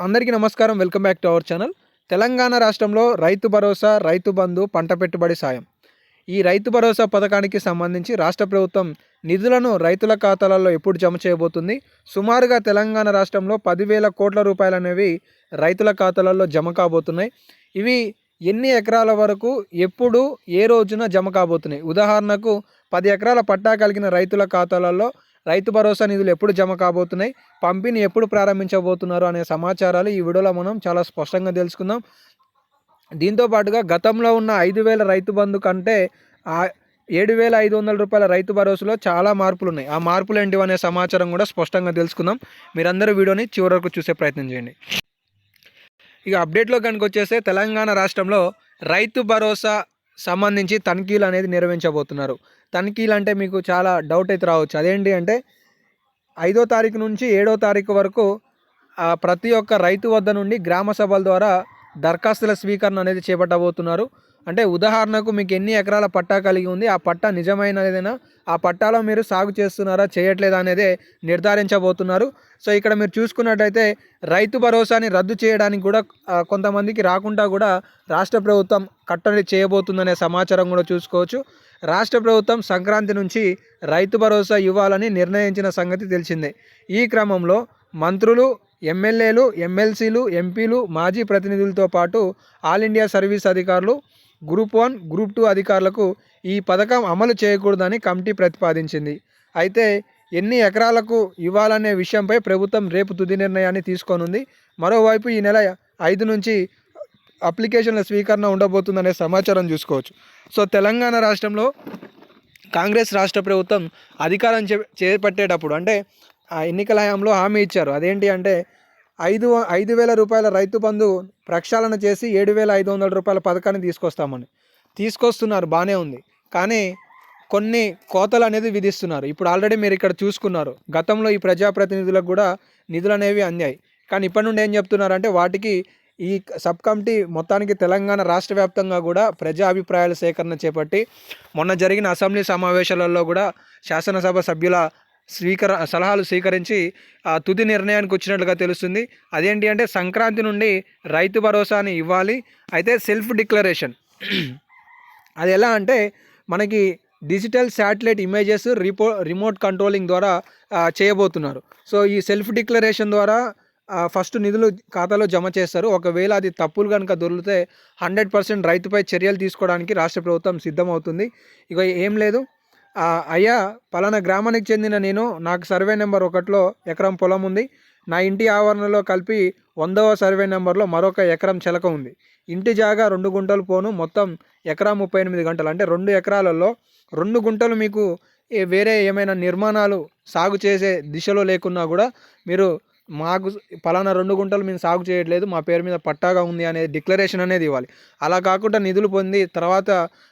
అందరికీ నమస్కారం. Welcome back to our channel. Telangana రాష్ట్రంలో రైతు భరోసా, రైతు బంధు, పంట పెట్టుబడి సాయం. ఈ రైతు భరోసా పథకానికి సంబంధించి రాష్ట్ర ప్రభుత్వం నిధులను రైతుల ఖాతాలలో ఎప్పుడు జమ చేయబోతుంది? సుమారుగా తెలంగాణ రాష్ట్రంలో 10,000 కోట్ల రూపాయలనేవి రైతుల ఖాతాలలో జమ కాబోతున్నాయి. ఇవి ఎన్ని ఎకరాల వరకు, ఎప్పుడు, ఏ రోజున జమ కాబోతున్నాయి? ఉదాహరణకు 10 ఎకరాల పట్టా కలిగిన రైతుల ఖాతాలలో రైతు భరోసా నిధులు ఎప్పుడు జమ కాబోతున్నాయి, పంపిణీ ఎప్పుడు ప్రారంభించబోతున్నారు అనే సమాచారాలు ఈ వీడియోలో మనం చాలా స్పష్టంగా తెలుసుకుందాం. దీంతో పాటుగా గతంలో ఉన్న 5,000 రైతు బంధు కంటే 7,500 రూపాయల రైతు భరోసాలో చాలా మార్పులు ఉన్నాయి. ఆ మార్పులు ఏంటివి అనే సమాచారం కూడా స్పష్టంగా తెలుసుకుందాం. మీరందరూ వీడియోని చివరి వరకు చూసే ప్రయత్నం చేయండి. ఇక అప్డేట్లో కనుక వచ్చేస్తే తెలంగాణ రాష్ట్రంలో రైతు భరోసా సంబంధించి తనిఖీలు అనేది నిర్వహించబోతున్నారు. తనిఖీలు అంటే మీకు చాలా డౌట్ అయితే రావచ్చు. అదేంటి అంటే 5వ తారీఖు నుంచి 7వ తారీఖు వరకు ప్రతి ఒక్క రైతు వద్ద నుండి గ్రామ సభల ద్వారా దరఖాస్తుల స్వీకరణ అనేది చేపట్టబోతున్నారు. అంటే ఉదాహరణకు మీకు ఎన్ని ఎకరాల పట్టా కలిగి ఉంది, ఆ పట్టా నిజమైనదేనా, ఆ పట్టాలో మీరు సాగు చేస్తున్నారా చేయట్లేదా అనేది నిర్ధారించబోతున్నారు. సో ఇక్కడ మీరు చూసుకున్నట్టయితే రైతు భరోసాని రద్దు చేయడానికి కూడా కొంతమందికి రాకుండా కూడా రాష్ట్ర ప్రభుత్వం కట్టడి చేయబోతుందనే సమాచారం కూడా చూసుకోవచ్చు. రాష్ట్ర ప్రభుత్వం సంక్రాంతి నుంచి రైతు భరోసా ఇవ్వాలని నిర్ణయించిన సంగతి తెలిసిందే. ఈ క్రమంలో మంత్రులు, ఎమ్మెల్యేలు, ఎమ్మెల్సీలు, ఎంపీలు, మాజీ ప్రతినిధులతో పాటు ఆల్ ఇండియా సర్వీస్ అధికారులు, గ్రూప్ 1, గ్రూప్ 2 అధికారులకు ఈ పథకం అమలు చేయకూడదని కమిటీ ప్రతిపాదించింది. అయితే ఎన్ని ఎకరాలకు ఇవ్వాలనే విషయంపై ప్రభుత్వం రేపు తుది నిర్ణయాన్ని తీసుకోనుంది. మరోవైపు ఈ నెల 5 నుంచి అప్లికేషన్ల స్వీకరణ ఉండబోతుందనే సమాచారం చూసుకోవచ్చు. సో తెలంగాణ రాష్ట్రంలో కాంగ్రెస్ రాష్ట్ర ప్రభుత్వం అధికారం చేపట్టేటప్పుడు అంటే ఎన్నికల హయాంలో హామీ ఇచ్చారు. అదేంటి అంటే 5,000 రూపాయల రైతు బంధు ప్రక్షాళన చేసి 7,500 రూపాయల పథకాన్ని తీసుకొస్తున్నారు, బాగానే ఉంది. కానీ కొన్ని కోతలు అనేది విధిస్తున్నారు. ఇప్పుడు ఆల్రెడీ మీరు ఇక్కడ చూసుకున్నారు, గతంలో ఈ ప్రజాప్రతినిధులకు కూడా నిధులు అనేవి అందాయి. కానీ ఇప్పటి నుండి ఏం చెప్తున్నారంటే వాటికి ఈ సబ్ కమిటీ మొత్తానికి తెలంగాణ రాష్ట్ర వ్యాప్తంగా కూడా ప్రజా అభిప్రాయాల సేకరణ చేపట్టి మొన్న జరిగిన అసెంబ్లీ సమావేశాలలో కూడా శాసనసభ సభ్యుల సలహాలు స్వీకరించి తుది నిర్ణయానికి వచ్చినట్లుగా తెలుస్తుంది. అదేంటి అంటే సంక్రాంతి నుండి రైతు భరోసాని ఇవ్వాలి. అయితే సెల్ఫ్ డిక్లరేషన్ అది ఎలా అంటే మనకి digital satellite images remote controlling ద్వారా చేయబోతున్నారు. సో ఈ సెల్ఫ్ డిక్లరేషన్ ద్వారా ఫస్ట్ నిధులు ఖాతాలో జమ చేస్తారు. ఒకవేళ అది తప్పులు కనుక దొరికితే 100% రైతుపై చర్యలు తీసుకోవడానికి రాష్ట్ర ప్రభుత్వం సిద్ధమవుతుంది. ఇక ఏం లేదు, అయ్యా పలానా గ్రామానికి చెందిన నేను, నాకు సర్వే నెంబర్ 1లో ఎకరం పొలం ఉంది, నా ఇంటి ఆవరణలో కలిపి 100వ సర్వే నెంబర్లో మరొక ఎకరం చెలక ఉంది, ఇంటి జాగా 2 గుంటలు పోను, మొత్తం ఎకరా 38 గంటలు, అంటే 2 ఎకరాలలో 2 గుంటలు మీకు వేరే ఏమైనా నిర్మాణాలు సాగు చేసే దిశలో లేకున్నా కూడా మీరు మాకు పలానా 2 గుంటలు మేము సాగు చేయట్లేదు, మా పేరు మీద పట్టాగా ఉంది అనే డిక్లరేషన్ అనేది ఇవ్వాలి. అలా కాకుండా నిధులు పొంది తర్వాత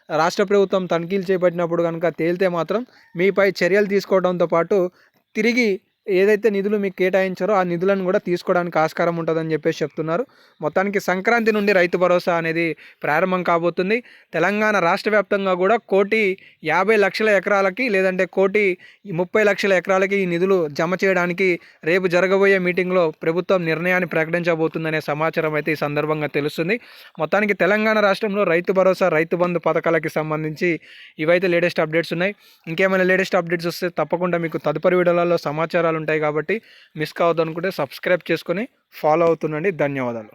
రాష్ట్ర ప్రభుత్వం తనిఖీలు చేపట్టినప్పుడు కనుక తేలితే మాత్రం మీపై చర్యలు తీసుకోవడంతో పాటు తిరిగి ఏదైతే నిధులు మీకు కేటాయించారో ఆ నిధులను కూడా తీసుకోవడానికి ఆస్కారం ఉంటుందని చెప్పేసి చెప్తున్నారు. మొత్తానికి సంక్రాంతి నుండి రైతు భరోసా అనేది ప్రారంభం కాబోతుంది. తెలంగాణ రాష్ట్ర వ్యాప్తంగా కూడా 1,50,00,000 ఎకరాలకి లేదంటే 1,30,00,000 ఎకరాలకి ఈ నిధులు జమ చేయడానికి రేపు జరగబోయే మీటింగ్లో ప్రభుత్వం నిర్ణయాన్ని ప్రకటించబోతుందనే సమాచారం అయితే ఈ సందర్భంగా తెలుస్తుంది. మొత్తానికి తెలంగాణ రాష్ట్రంలో రైతు భరోసా, రైతు బంధు పథకాలకి సంబంధించి ఇవైతే లేటెస్ట్ అప్డేట్స్ ఉన్నాయి. ఇంకేమైనా లేటెస్ట్ అప్డేట్స్ వస్తే తప్పకుండా మీకు తదుపరి వీడియోలలో సమాచారాలు ఉంటాయి కాబట్టి మిస్ కావద్దు అనుకుంటే సబ్స్క్రైబ్ చేసుకొని ఫాలో అవుతుండండి. ధన్యవాదాలు.